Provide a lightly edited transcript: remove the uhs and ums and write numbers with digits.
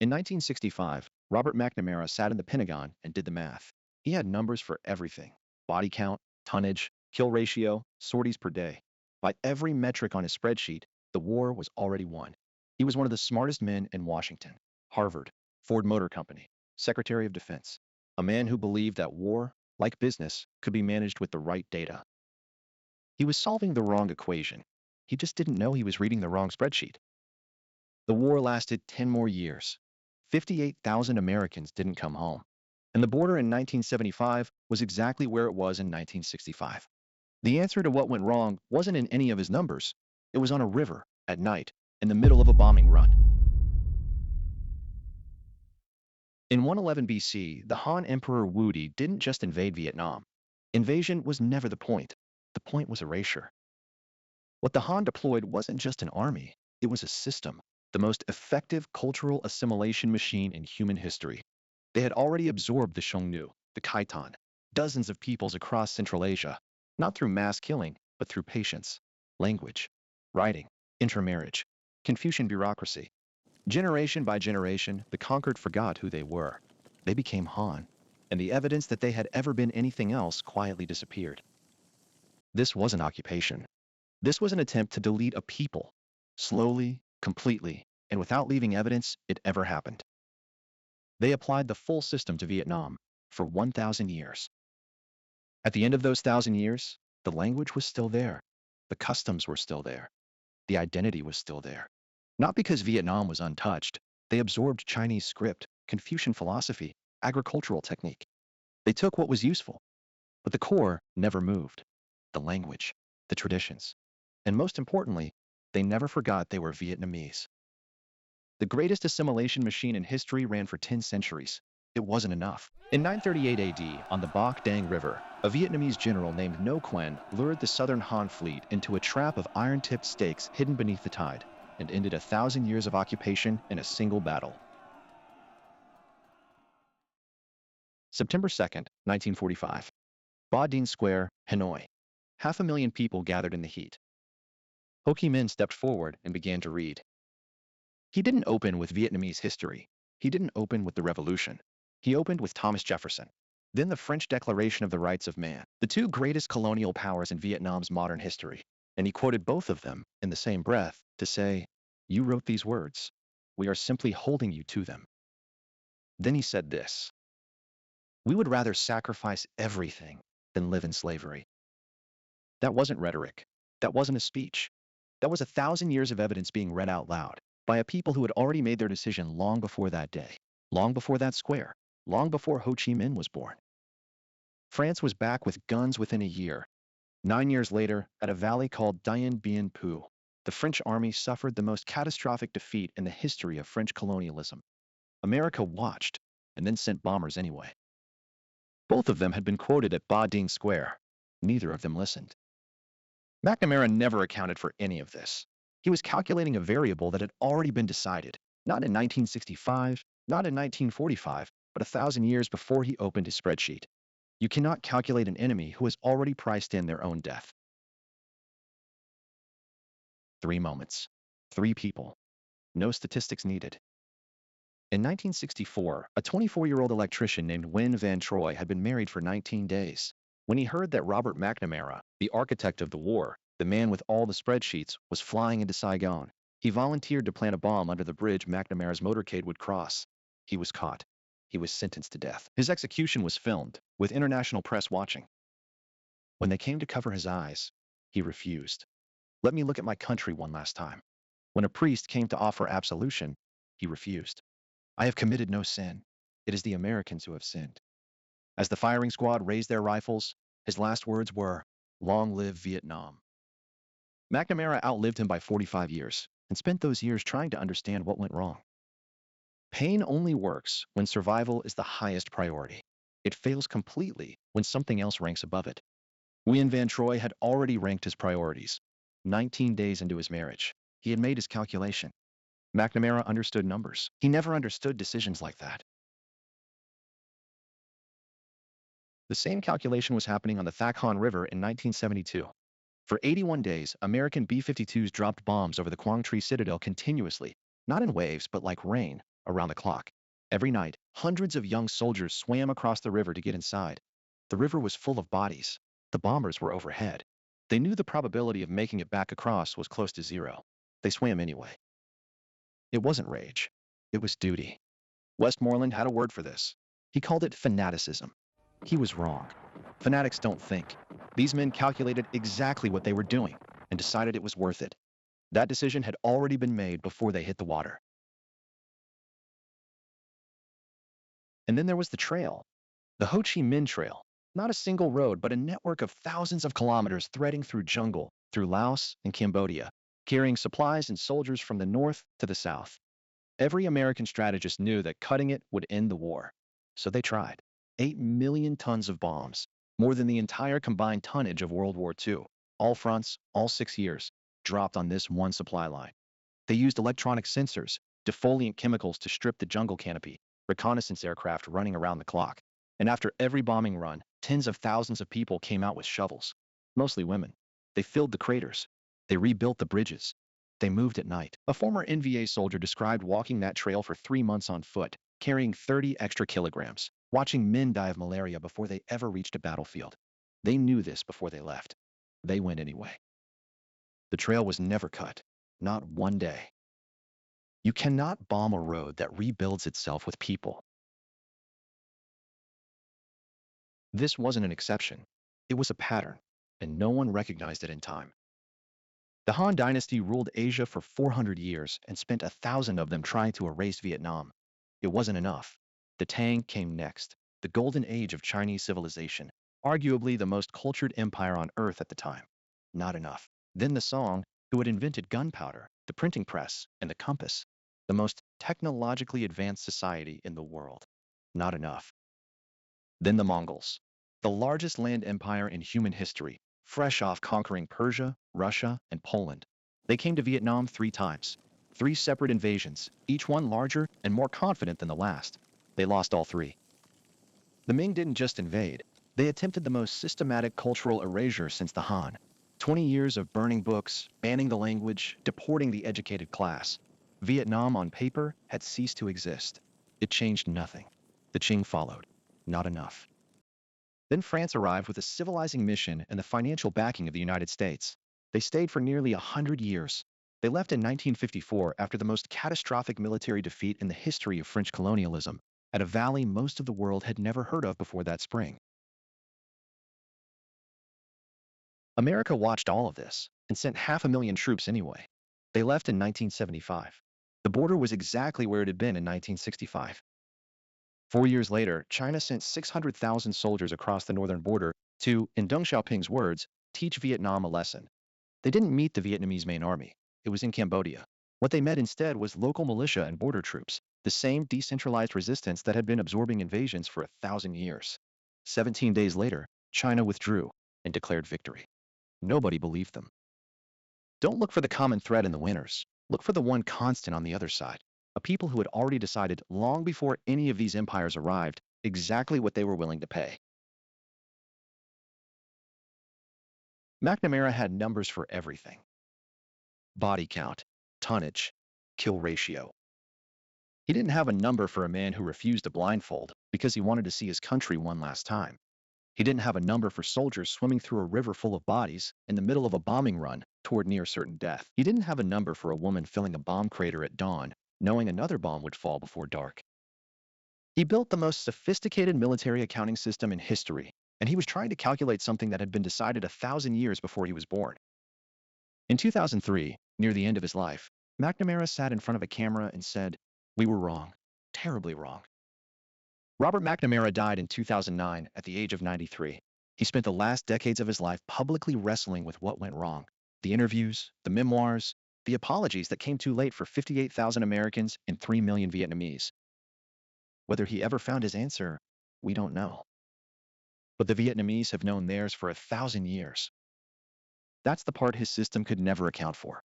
In 1965, Robert McNamara sat in the Pentagon and did the math. He had numbers for everything: body count, tonnage, kill ratio, sorties per day. By every metric on his spreadsheet, the war was already won. He was one of the smartest men in Washington, Harvard, Ford Motor Company, Secretary of Defense, a man who believed that war, like business, could be managed with the right data. He was solving the wrong equation. He just didn't know he was reading the wrong spreadsheet. The war lasted 10 more years. 58,000 Americans didn't come home. And the border in 1975 was exactly where it was in 1965. The answer to what went wrong wasn't in any of his numbers. It was on a river, at night, in the middle of a bombing run. In 111 BC, the Han Emperor Wudi didn't just invade Vietnam. Invasion was never the point. The point was erasure. What the Han deployed wasn't just an army, it was a system, the most effective cultural assimilation machine in human history. They had already absorbed the Xiongnu, the Khitan, dozens of peoples across Central Asia, not through mass killing, but through patience, language, writing, intermarriage, Confucian bureaucracy. Generation by generation, the conquered forgot who they were. They became Han, and the evidence that they had ever been anything else quietly disappeared. This wasn't occupation. This was an attempt to delete a people, slowly, completely, and without leaving evidence it ever happened. They applied the full system to Vietnam for 1,000 years. At the end of those 1,000 years, the language was still there. The customs were still there. The identity was still there. Not because Vietnam was untouched. They absorbed Chinese script, Confucian philosophy, agricultural technique. They took what was useful, but the core never moved. The language, the traditions. And most importantly, they never forgot they were Vietnamese. The greatest assimilation machine in history ran for 10 centuries. It wasn't enough. In 938 AD, on the Ba Dinh River, a Vietnamese general named Nguyen lured the southern Han fleet into a trap of iron-tipped stakes hidden beneath the tide, and ended 1,000 years of occupation in a single battle. September 2nd, 1945. Ba Dinh Square, Hanoi. 500,000 people gathered in the heat. Ho Chi Minh stepped forward and began to read. He didn't open with Vietnamese history. He didn't open with the revolution. He opened with Thomas Jefferson. Then the French Declaration of the Rights of Man, the two greatest colonial powers in Vietnam's modern history. And he quoted both of them in the same breath to say, "You wrote these words. We are simply holding you to them." Then he said this: "We would rather sacrifice everything than live in slavery." That wasn't rhetoric. That wasn't a speech. That was 1,000 years of evidence being read out loud by a people who had already made their decision long before that day, long before that square, long before Ho Chi Minh was born. France was back with guns within a year. 9 years later, at a valley called Dien Bien Phu, the French army suffered the most catastrophic defeat in the history of French colonialism. America watched, and then sent bombers anyway. Both of them had been quoted at Ba Dinh Square. Neither of them listened. McNamara never accounted for any of this. He was calculating a variable that had already been decided, not in 1965, not in 1945, but 1,000 years before he opened his spreadsheet. You cannot calculate an enemy who has already priced in their own death. 3 moments. 3 people. No statistics needed. In 1964, a 24-year-old electrician named Nguyen Van Troi had been married for 19 days. When he heard that Robert McNamara, the architect of the war, the man with all the spreadsheets, was flying into Saigon, he volunteered to plant a bomb under the bridge McNamara's motorcade would cross. He was caught. He was sentenced to death. His execution was filmed, with international press watching. When they came to cover his eyes, he refused. "Let me look at my country one last time." When a priest came to offer absolution, he refused. "I have committed no sin. It is the Americans who have sinned." As the firing squad raised their rifles, his last words were, "Long live Vietnam." McNamara outlived him by 45 years, and spent those years trying to understand what went wrong. Pain only works when survival is the highest priority. It fails completely when something else ranks above it. Nguyen Van Troi had already ranked his priorities. 19 days into his marriage, he had made his calculation. McNamara understood numbers. He never understood decisions like that. The same calculation was happening on the Thach River in 1972. For 81 days, American B-52s dropped bombs over the Quang Tri Citadel continuously, not in waves but like rain, around the clock. Every night, hundreds of young soldiers swam across the river to get inside. The river was full of bodies. The bombers were overhead. They knew the probability of making it back across was close to zero. They swam anyway. It wasn't rage. It was duty. Westmoreland had a word for this. He called it fanaticism. He was wrong. Fanatics don't think. These men calculated exactly what they were doing and decided it was worth it. That decision had already been made before they hit the water. And then there was the trail, the Ho Chi Minh Trail. Not a single road, but a network of thousands of kilometers threading through jungle, through Laos and Cambodia, carrying supplies and soldiers from the north to the south. Every American strategist knew that cutting it would end the war. So they tried. 8 million tons of bombs, more than the entire combined tonnage of World War II, all fronts, all 6 years, dropped on this one supply line. They used electronic sensors, defoliant chemicals to strip the jungle canopy, reconnaissance aircraft running around the clock. And after every bombing run, tens of thousands of people came out with shovels, mostly women. They filled the craters. They rebuilt the bridges. They moved at night. A former NVA soldier described walking that trail for 3 months on foot, carrying 30 extra kilograms, watching men die of malaria before they ever reached a battlefield. They knew this before they left. They went anyway. The trail was never cut, not one day. You cannot bomb a road that rebuilds itself with people. This wasn't an exception. It was a pattern, and no one recognized it in time. The Han Dynasty ruled Asia for 400 years and spent 1,000 of them trying to erase Vietnam. It wasn't enough. The Tang came next, the golden age of Chinese civilization, arguably the most cultured empire on earth at the time. Not enough. Then the Song, who had invented gunpowder, the printing press, and the compass, the most technologically advanced society in the world. Not enough. Then the Mongols, the largest land empire in human history, fresh off conquering Persia, Russia, and Poland. They came to Vietnam 3 times. 3 separate invasions, each one larger and more confident than the last. They lost all 3. The Ming didn't just invade. They attempted the most systematic cultural erasure since the Han. 20 years of burning books, banning the language, deporting the educated class. Vietnam on paper had ceased to exist. It changed nothing. The Qing followed. Not enough. Then France arrived with a civilizing mission and the financial backing of the United States. They stayed for nearly 100 years. They left in 1954 after the most catastrophic military defeat in the history of French colonialism, at a valley most of the world had never heard of before that spring. America watched all of this and sent 500,000 troops anyway. They left in 1975. The border was exactly where it had been in 1965. 4 years later, China sent 600,000 soldiers across the northern border to, in Deng Xiaoping's words, teach Vietnam a lesson. They didn't meet the Vietnamese main army. It was in Cambodia. What they met instead was local militia and border troops, the same decentralized resistance that had been absorbing invasions for 1,000 years. 17 days later, China withdrew and declared victory. Nobody believed them. Don't look for the common thread in the winners. Look for the one constant on the other side. A people who had already decided long before any of these empires arrived exactly what they were willing to pay. McNamara had numbers for everything. Body count, tonnage, kill ratio. He didn't have a number for a man who refused a blindfold because he wanted to see his country one last time. He didn't have a number for soldiers swimming through a river full of bodies in the middle of a bombing run toward near certain death. He didn't have a number for a woman filling a bomb crater at dawn, knowing another bomb would fall before dark. He built the most sophisticated military accounting system in history, and he was trying to calculate something that had been decided 1,000 years before he was born. In 2003, near the end of his life, McNamara sat in front of a camera and said, "We were wrong, terribly wrong." Robert McNamara died in 2009 at the age of 93. He spent the last decades of his life publicly wrestling with what went wrong. The interviews, the memoirs, the apologies that came too late for 58,000 Americans and 3 million Vietnamese. Whether he ever found his answer, we don't know. But the Vietnamese have known theirs for 1,000 years. That's the part his system could never account for.